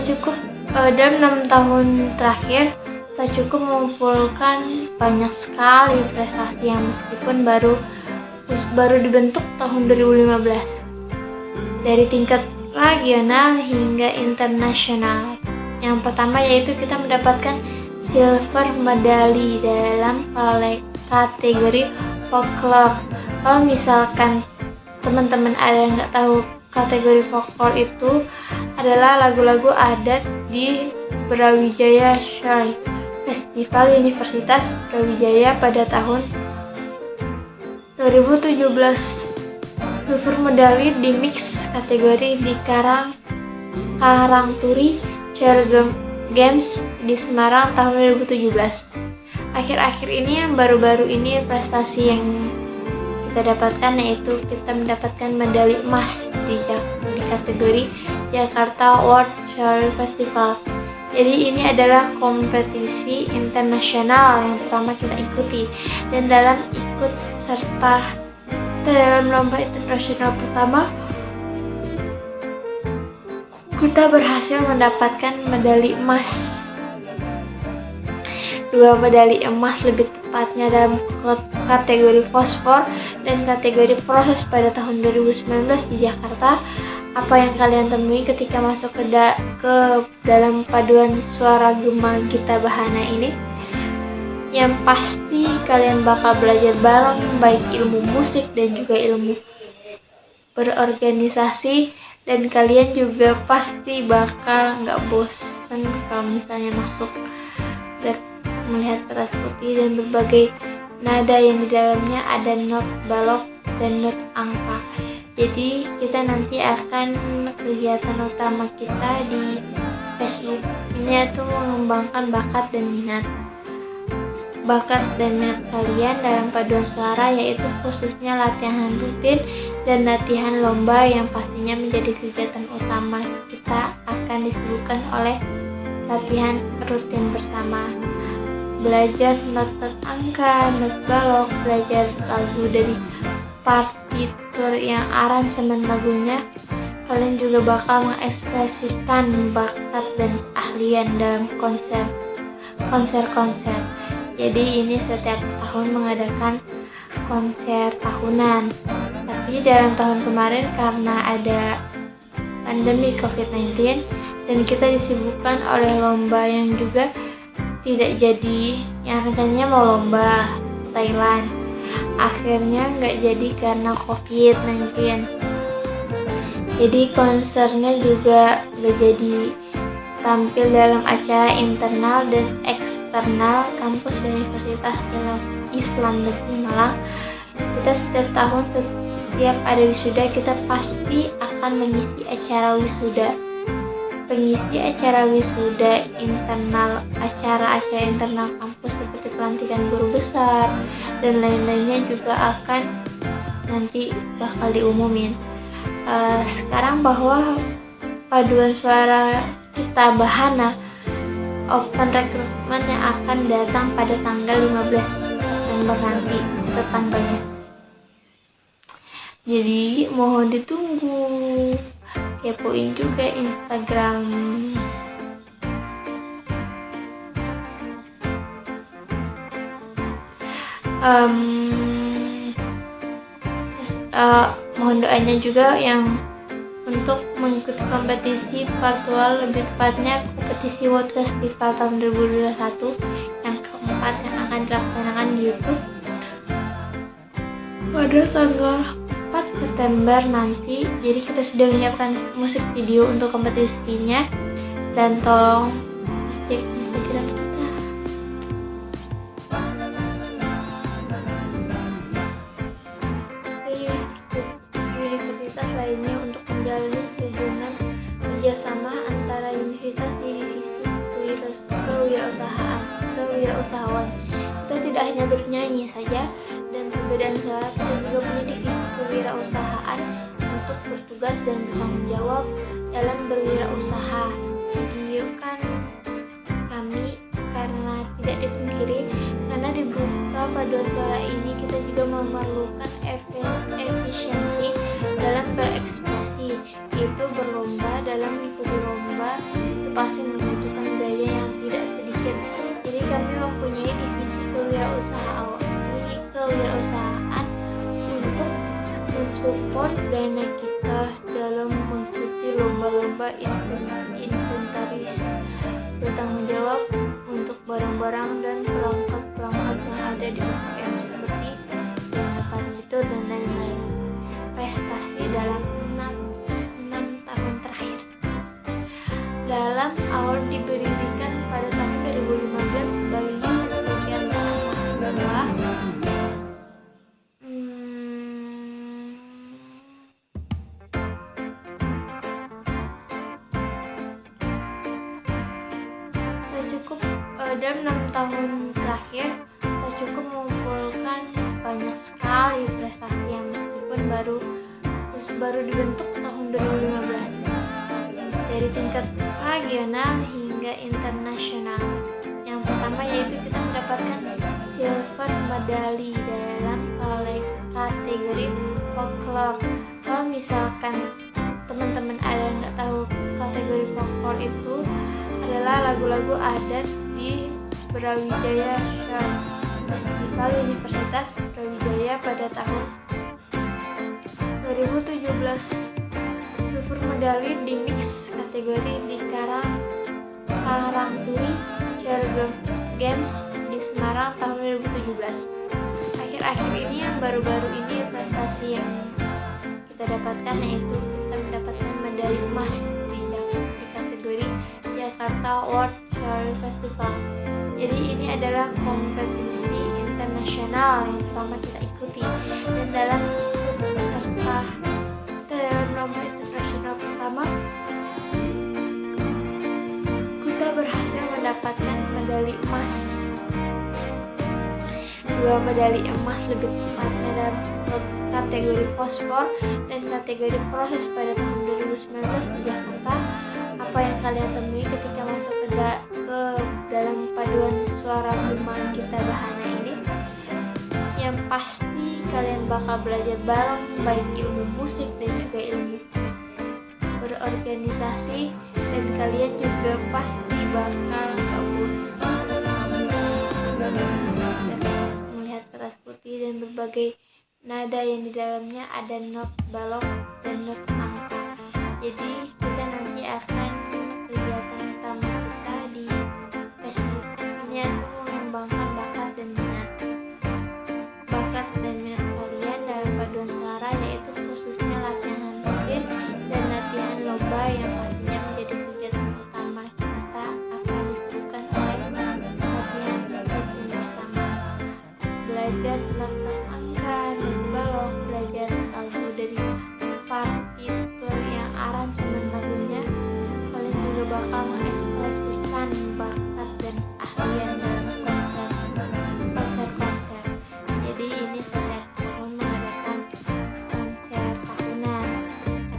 cukup dalam 6 tahun terakhir kita cukup mengumpulkan banyak sekali prestasi yang meskipun baru dibentuk tahun 2015 dari tingkat regional hingga internasional. Yang pertama yaitu kita mendapatkan silver medali dalam kategori folklore. Kalau misalkan teman-teman ada yang nggak tahu, kategori folklore itu adalah lagu-lagu adat di Brawijaya Shire Festival Universitas Brawijaya pada tahun 2017. Silver medali di mix kategori di Karangturi Share Games di Semarang tahun 2017. Akhir-akhir ini yang baru-baru ini prestasi yang kita dapatkan yaitu kita mendapatkan medali emas di kategori Jakarta World Share Festival. Jadi ini adalah kompetisi internasional yang pertama kita ikuti, dan dalam ikut serta dalam lomba internasional pertama kita berhasil mendapatkan medali emas. 2 medali emas lebih tepatnya dalam kategori fosfor dan kategori proses pada tahun 2019 di Jakarta. Apa yang kalian temui ketika masuk ke dalam paduan suara Gema Gita Bahana ini? Yang pasti kalian bakal belajar bareng, baik ilmu musik dan juga ilmu berorganisasi, dan kalian juga pasti bakal nggak bosan kalau misalnya masuk dan melihat kertas putih dan berbagai nada yang di dalamnya ada not balok dan not angka. Jadi kita nanti akan kegiatan utama kita di Facebook ini yaitu mengembangkan bakat dan minat kalian dalam paduan suara, yaitu khususnya latihan rutin dan latihan lomba yang pastinya menjadi kegiatan utama kita akan disibukkan oleh latihan rutin bersama. Belajar not angka, not balok, belajar lagu dari partitur yang aransemen lagunya. Kalian juga bakal mengekspresikan bakat dan keahlian dalam konser. Jadi ini setiap tahun mengadakan konser tahunan. Tapi dalam tahun kemarin karena ada pandemi COVID-19 dan kita disibukkan oleh lomba yang juga tidak jadi, yang rencananya mau lomba Thailand. Akhirnya nggak jadi karena COVID-19. Jadi konsernya juga nggak jadi tampil dalam acara internal dan eksternal kampus Universitas Islam Negeri Malang. Kita setiap tahun setiap ada wisuda kita pasti akan mengisi acara wisuda. Pengisi acara wisuda internal, acara-acara internal kampus seperti pelantikan guru besar dan lain-lainnya juga akan nanti bakal diumumin. Sekarang bahwa paduan suara kita Bahana open recruitment yang akan datang pada tanggal 15 September nanti, itu tanggalnya. Jadi mohon ditunggu, kepoin juga Instagram. Mohon doanya juga yang untuk mengikuti kompetisi virtual, lebih tepatnya kompetisi World Festival tahun 2021 yang keempat yang akan dilaksanakan di YouTube pada tanggal 4 September nanti. Jadi kita sudah menyiapkan musik video untuk kompetisinya, dan tolong cek Instagram kita. Universitas lainnya untuk menjalin hubungan kerjasama antara universitas di divisi kewirausahaan. Kita tidak hanya bernyanyi saja dan perbedaan suara, kita juga punya divisi kewirausahaan untuk bertugas dan bertanggung jawab dalam berwirausaha. Menunjukkan kami karena tidak dipungkiri, karena dibuka paduan suara ini kita juga memerlukan efisiensi dalam berekspresi, yaitu berlomba. Dalam mengikuti lomba itu pasti membutuhkan biaya yang tidak sedikit. Jadi kami mempunyai divisi kewirausahaan untuk mensupport dana kita dalam mengikuti lomba-lomba inventaris, bertanggung jawab untuk barang-barang dan perangkat-perangkat yang ada di UKM seperti perlengkapan itu dan lain-lain. Prestasi dalam 6 tahun terakhir. Dalam awal diberikan pada tahun 2015 sebagai bagian bahwa cukup dalam 6 tahun terakhir kita cukup mengumpulkan banyak sekali prestasi yang meskipun baru dibentuk tahun 2015, dari tingkat regional hingga internasional. Yang pertama yaitu kita mendapatkan silver medali dalam kategori folklore. Kalau misalkan teman-teman ada yang nggak tahu, kategori folklore itu adalah lagu-lagu adat di Brawijaya Festival Universitas Brawijaya pada tahun 2017. Silver medali di mix kategori di Karangturi Games di Semarang tahun 2017. Akhir-akhir ini yang baru-baru ini prestasi yang kita dapatkan yaitu kita mendapatkan medali emas di kategori Jakarta World Chariot Festival. Jadi ini adalah kompetisi internasional yang pertama kita ikuti, dan dalam lomba internasional pertama kita berhasil mendapatkan medali emas, 2 medali emas lebih tepatnya dalam kategori fosfor dan kategori proses pada tahun 2019 di Jakarta. Apa yang kalian temui ketika masuk ke dalam paduan suara Gema Kita Bahana ini? Yang pasti kalian bakal belajar bareng, baik ilmu musik dan juga ilmu berorganisasi, dan kalian juga pasti bakal melihat kertas putih dan berbagai nada yang di dalamnya ada not balok dan not angka. Jadi kita nanti akan kegiatan utama kita di Facebook ini untuk mengembangkan bakat dan minat kalian dalam paduan suara, yaitu khususnya latihan rutin dan latihan lomba yang pastinya menjadi kegiatan utama kita akan disebutkan oleh latihan rutin bersama. Belajar tentang angka dan balok, belajar lagu dari partitur yang aransemen lagunya. Kalian juga bakal mengekspresikan bakat dan ahlian dalam konser-konser. Jadi ini setiap tahun mengadakan konser tahunan.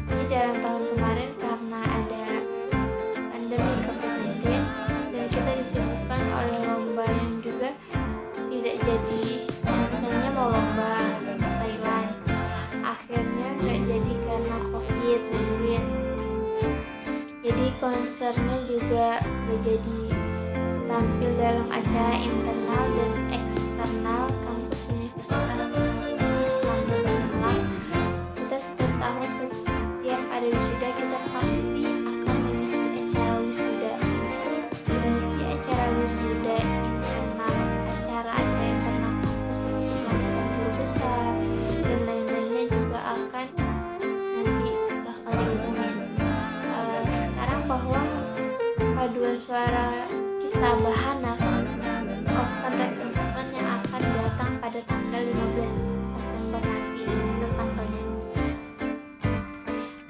Tapi dalam tahun kemarin karena ada pandemi COVID-19 dan kita disibukkan oleh lomba yang juga tidak jadi. Misalnya mau lomba Thailand, akhirnya nggak jadi karena COVID-19. Jadi konsernya juga nggak jadi tampil dalam acara internal dan eksternal kampus Universitas Islam Malang. Kita setiap tahun setiap ada wisuda kita pasti akan mengisi acara wisuda internal, acara-acara internal kampus seperti pelantikan guru besar dan lain-lainnya juga akan nanti bakal diumumin. Sekarang bahwa paduan suara Kita Bahana open recruitment yang akan datang pada tanggal 15 September nanti untuk kantornya.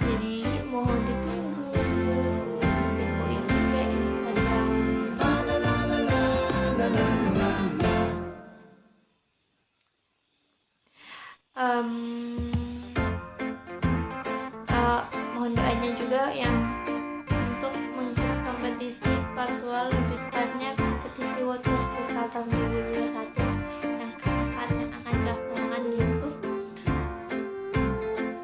Jadi mohon ditunggu. Kepoin juga Instagram. Mohon doanya juga yang untuk mengikuti kompetisi virtual, lebih tepatnya kompetisi World Festival tahun 2021 yang keempat yang akan dilaksanakan di YouTube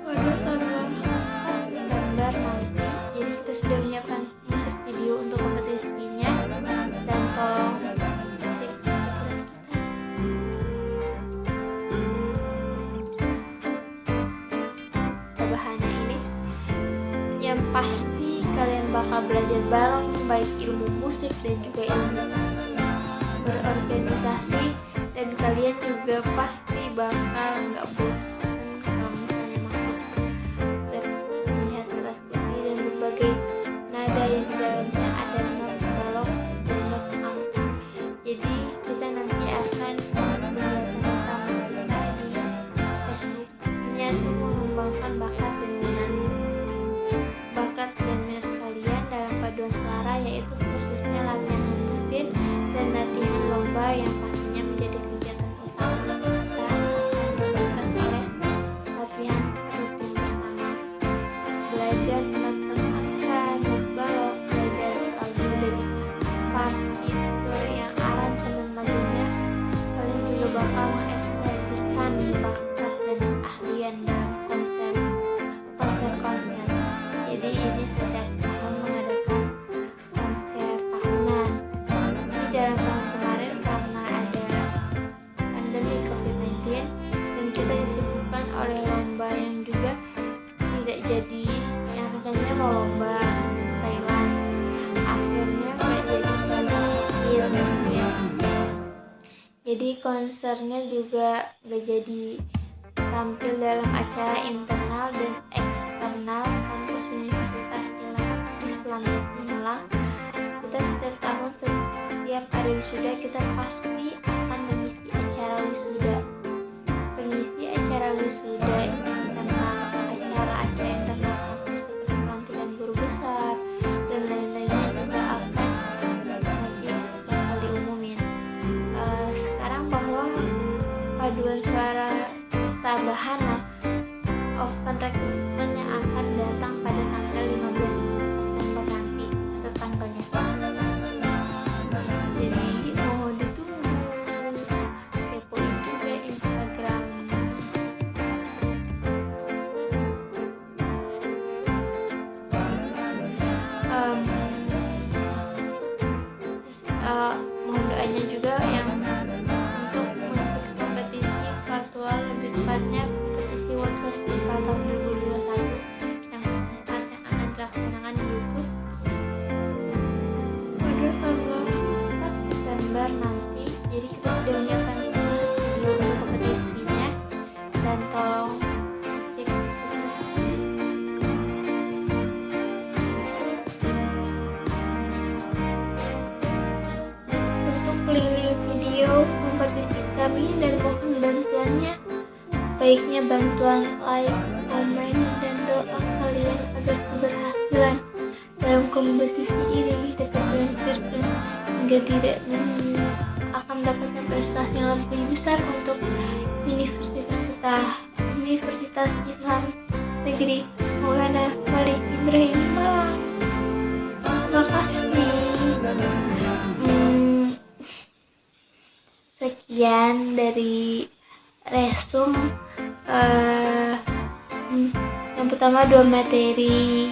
pada tanggal 4 September nanti. Jadi kita sudah menyiapkan musik video untuk kompetisinya, dan tolong Bahana ini yang pasti kalian bakal belajar bareng, baik ilmu musik dan juga ilmu berorganisasi, dan kalian juga pasti bakal nggak bosan kalau misalnya masuk dan melihat kertas putih dan berbagai nada yang di dalamnya ada not balok dan not angka. Jadi kita nanti akan kegiatan utama kita di Facebook ini untuk mengembangkan bakat dan minat kalian dalam paduan suara, yaitu khususnya latihan rutin dan latihan lomba yang pastinya menjadi kegiatan utama kita akan dilakukan oleh latihan rutin bersama. Belajar tentang angka dan balok, belajar lagu dari partitur yang aransemen lagunya. Kalian juga bakal mengekspresikan bakat dan ahlian dalam konser-konser. Jadi ini setiap tahun mengadakan konser tahunan. Tapi dalam tahun kemarin karena ada pandemi COVID-19 dan kita disibukkan oleh lomba yang juga tidak jadi, yang rencananya mau lomba Thailand, akhirnya nggak jadi karena COVID-19. konsernya juga gak jadi tampil dalam acara internal dan eksternal kampus Universitas Islam Malang. Kita setiap tahun setiap hari wisuda kita pasti akan mengisi acara wisuda. Pengisi acara wisuda tentang acara-acara internal kampus seperti pelantikan guru besar dan lain-lainnya juga akan nanti bakal diumumin. Sekarang bahwa paduan suara tambahan open recruitment yang akan datang pada tanggal 15 September nanti atau tanggalnya. Jadi mohon ditunggu, kepoin juga Instagram. Mohon doanya juga yang untuk mengikuti kompetisi virtual, lebih tepatnya kompetisi World Festival tahun 2021 yang akan dilaksanakan di YouTube pada tanggal 4 Desember nanti. Jadi kita sudah menyiapkan musik video untuk kompetisinya dan tolong cek untuk link video kompetisi kami dan mohon bantuannya. Baiknya bantuan like, komen, dan doa kalian agar keberhasilan dalam kompetisi ini dapat dilanjutkan hingga tidak akan mendapatkan prestasi yang lebih besar untuk Universitas Islam Negeri Maulana Khalid Ibrahim Malang. Terima kasih. Sekian dari resum yang pertama 2 materi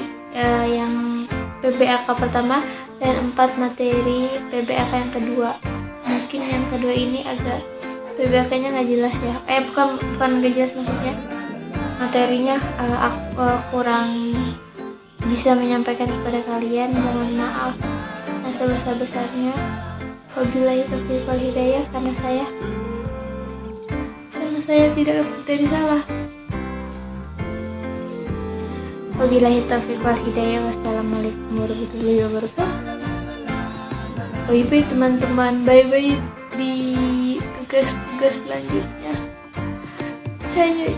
yang PBAK pertama dan 4 materi PBAK yang kedua. Mungkin yang kedua ini agak PBAK-nya nggak jelas ya. Bukan nggak jelas, maksudnya materinya aku kurang bisa menyampaikan kepada kalian. Mohon maaf yang sebesar-besarnya. Wabillahi taufiq wal hidayah, karena saya tidak luput dari salah. Wabillahi taufiq wal hidayah. Wassalamualaikum warahmatullahi wabarakatuh. Bye-bye teman-teman. Bye-bye di tugas-tugas selanjutnya. Cayo.